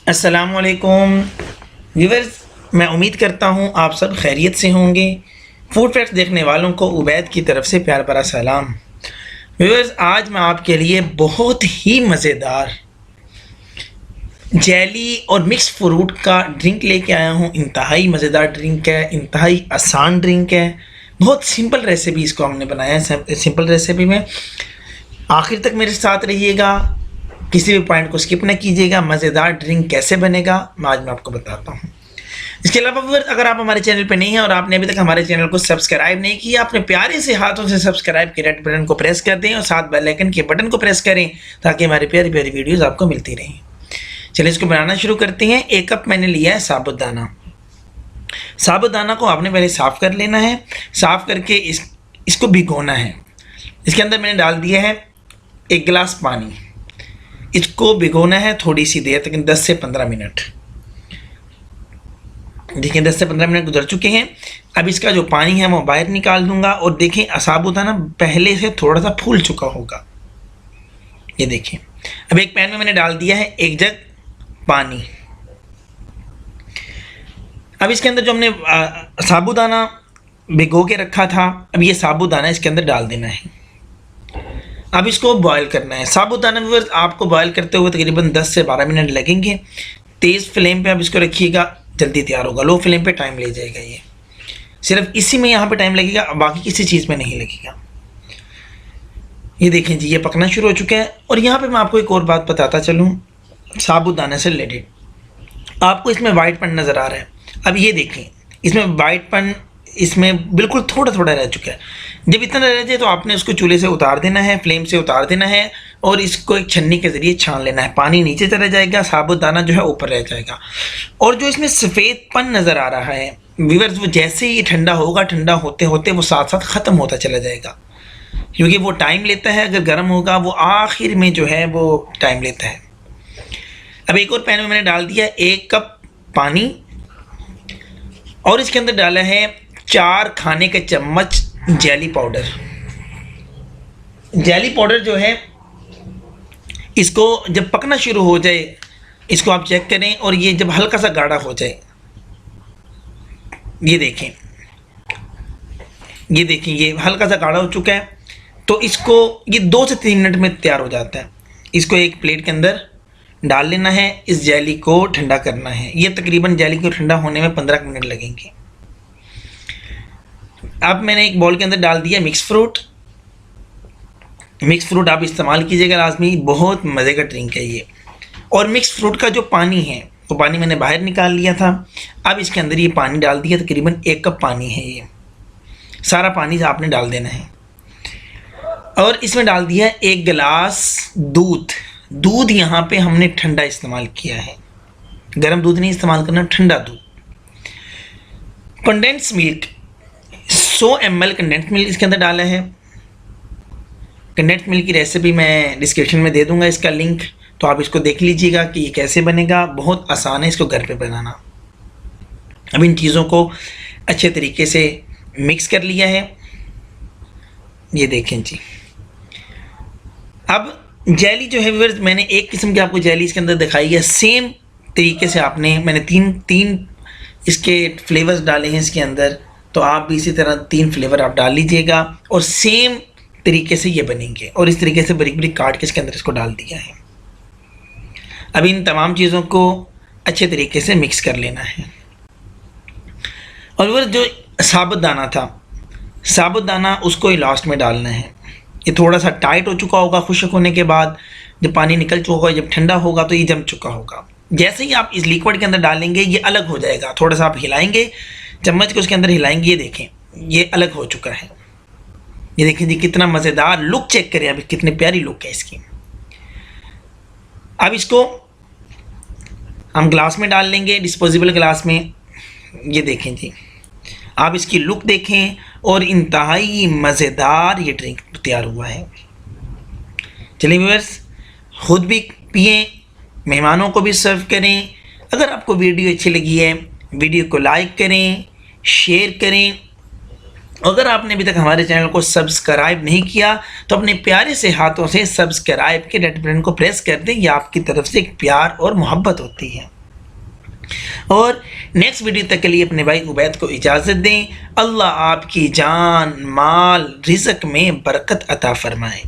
अस्सलामुअलैकुम व्यूअर्स, मैं उम्मीद करता हूँ आप सब खैरियत से होंगे। फूड फैक्ट्स देखने वालों को उबैद की तरफ से प्यार भरा सलाम। व्यूअर्स, आज मैं आपके लिए बहुत ही मज़ेदार जेली और मिक्स फ्रूट का ड्रिंक लेके आया हूँ। इंतहाई मज़ेदार ड्रिंक है, इंतहाई आसान ड्रिंक है। बहुत सिंपल रेसिपी इसको हमने बनाया है। सिंपल रेसिपी में आखिर तक मेरे साथ रहिएगा, किसी भी पॉइंट को स्किप न कीजिएगा। मज़ेदार ड्रिंक कैसे बनेगा आज मैं आपको बताता हूँ। इसके अलावा व्यूअर्स, अगर आप हमारे चैनल पे नहीं हैं और आपने अभी तक हमारे चैनल को सब्सक्राइब नहीं किया, अपने प्यारे से हाथों से सब्सक्राइब के रेड बटन को प्रेस कर दें और साथ बेल आइकन के बटन को प्रेस करें ताकि हमारी प्यारी प्यारी वीडियोज़ आपको मिलती रहें। चलिए इसको बनाना शुरू करते हैं। 1 कप मैंने लिया है साबुदाना। साबुदाना को आपने पहले साफ़ कर लेना है। साफ़ करके इसको भिगोना है। इसके अंदर मैंने डाल दिया है 1 गिलास पानी। इसको भिगोना है थोड़ी सी देर तक, 10 से 15 मिनट। देखिए 10 से 15 मिनट गुजर चुके हैं। अब इसका जो पानी है वो बाहर निकाल दूंगा और देखें साबुदाना पहले से थोड़ा सा फूल चुका होगा। ये देखिए। अब एक पैन में मैंने डाल दिया है 1 जग पानी। अब इसके अंदर जो हमने साबुदाना भिगो के रखा था, अब ये साबुदाना इसके अंदर डाल देना है। अब इसको बॉयल करना है। साबुदाना व्यूअर्स आपको बॉयल करते हुए तकरीबन 10 से 12 मिनट लगेंगे। तेज़ फ्लेम पे आप इसको रखिएगा, जल्दी तैयार होगा। लो फ्लेम पे टाइम ले जाएगा। ये सिर्फ इसी में यहाँ पे टाइम लगेगा, बाकी किसी चीज़ में नहीं लगेगा। ये देखें जी, ये पकना शुरू हो चुका है। और यहाँ पे मैं आपको एक और बात बताता चलूँ साबुदाना से रिलेटेड। आपको इसमें वाइटपन नज़र आ रहा है। अब ये देखें, इसमें वाइटपन इसमें बिल्कुल थोड़ा थोड़ा रह चुका है। जब इतना रह जाए तो आपने उसको चूल्हे से उतार देना है, फ्लेम से उतार देना है और इसको एक छन्नी के ज़रिए छान लेना है। पानी नीचे चला जाएगा, साबुदाना जो है ऊपर रह जाएगा। और जो इसमें सफ़ेदपन नज़र आ रहा है व्यूअर्स, वो जैसे ही ठंडा होगा, ठंडा होते होते वो साथ साथ ख़त्म होता चला जाएगा, क्योंकि वो टाइम लेता है। अगर गर्म होगा वो आखिर में जो है वो टाइम लेता है। अब एक और पैन में मैंने डाल दिया 1 कप पानी और इसके अंदर डाला है 4 खाने के चम्मच जेली पाउडर। जेली पाउडर जो है, इसको जब पकना शुरू हो जाए इसको आप चेक करें और ये जब हल्का सा गाढ़ा हो जाए, ये देखें, ये हल्का सा गाढ़ा हो चुका है। तो इसको ये 2 से 3 मिनट में तैयार हो जाता है। इसको एक प्लेट के अंदर डाल लेना है। इस जेली को ठंडा करना है। ये तकरीबन जेली को ठंडा होने में 15 मिनट लगेंगे। अब मैंने एक बाउल के अंदर डाल दिया मिक्स फ्रूट। मिक्स फ्रूट आप इस्तेमाल कीजिएगा लाजमी, बहुत मज़े का ड्रिंक है ये। और मिक्स फ्रूट का जो पानी है वो पानी मैंने बाहर निकाल लिया था। अब इसके अंदर ये पानी डाल दिया, तकरीबन 1 कप पानी है। ये सारा पानी आपने डाल देना है। और इसमें डाल दिया 1 गिलास दूध यहाँ पे हमने ठंडा इस्तेमाल किया है, गर्म दूध नहीं इस्तेमाल करना, ठंडा दूध। Condense milk 100 ml condense milk इसके अंदर डाला है। कंडेंस मिल्क की रेसिपी मैं डिस्क्रिप्शन में दे दूंगा, इसका लिंक, तो आप इसको देख लीजिएगा कि ये कैसे बनेगा। बहुत आसान है इसको घर पे बनाना। अब इन चीज़ों को अच्छे तरीके से मिक्स कर लिया है। ये देखें जी। अब जेली जो है व्यूअर्स, मैंने एक किस्म की आपको जेली इसके अंदर दिखाई है। सेम तरीके से मैंने तीन इसके फ्लेवर्स डाले हैं इसके अंदर, तो आप भी इसी तरह 3 फ्लेवर आप डाल लीजिएगा और सेम तरीके से ये बनेंगे। और इस तरीके से बारीक बारीक काट के इसके अंदर इसको डाल दिया है। अब इन तमाम चीज़ों को अच्छे तरीके से मिक्स कर लेना है। और वो जो साबुदाना था, साबुदाना उसको ही लास्ट में डालना है। ये थोड़ा सा टाइट हो चुका होगा खुश्क होने के बाद, जब पानी निकल चुका होगा, जब ठंडा होगा तो ये जम चुका होगा। जैसे ही आप इस लिक्विड के अंदर डालेंगे ये अलग हो जाएगा। थोड़ा सा आप हिलाएंगे, चम्मच को उसके अंदर हिलाएंगे, ये देखें ये अलग हो चुका है। ये देखें जी, कितना मज़ेदार लुक चेक करें अभी, कितनी प्यारी लुक है इसकी। अब इसको हम ग्लास में डाल लेंगे, डिस्पोजेबल ग्लास में। ये देखें जी, आप इसकी लुक देखें और इंतहाई मज़ेदार ये ड्रिंक तैयार हुआ है। चलिए व्यूअर्स, खुद भी पिएं, मेहमानों को भी सर्व करें। अगर आपको वीडियो अच्छी लगी है, वीडियो को लाइक करें, शेयर करें। अगर आपने अभी तक हमारे चैनल को सब्सक्राइब नहीं किया तो अपने प्यारे से हाथों से सब्सक्राइब के रेड बटन को प्रेस कर दें। यह आपकी तरफ से एक प्यार और मोहब्बत होती है। और नेक्स्ट वीडियो तक के लिए अपने भाई उबैद को इजाज़त दें। अल्लाह आपकी जान, माल, रिज़्क में बरकत अता फरमाए।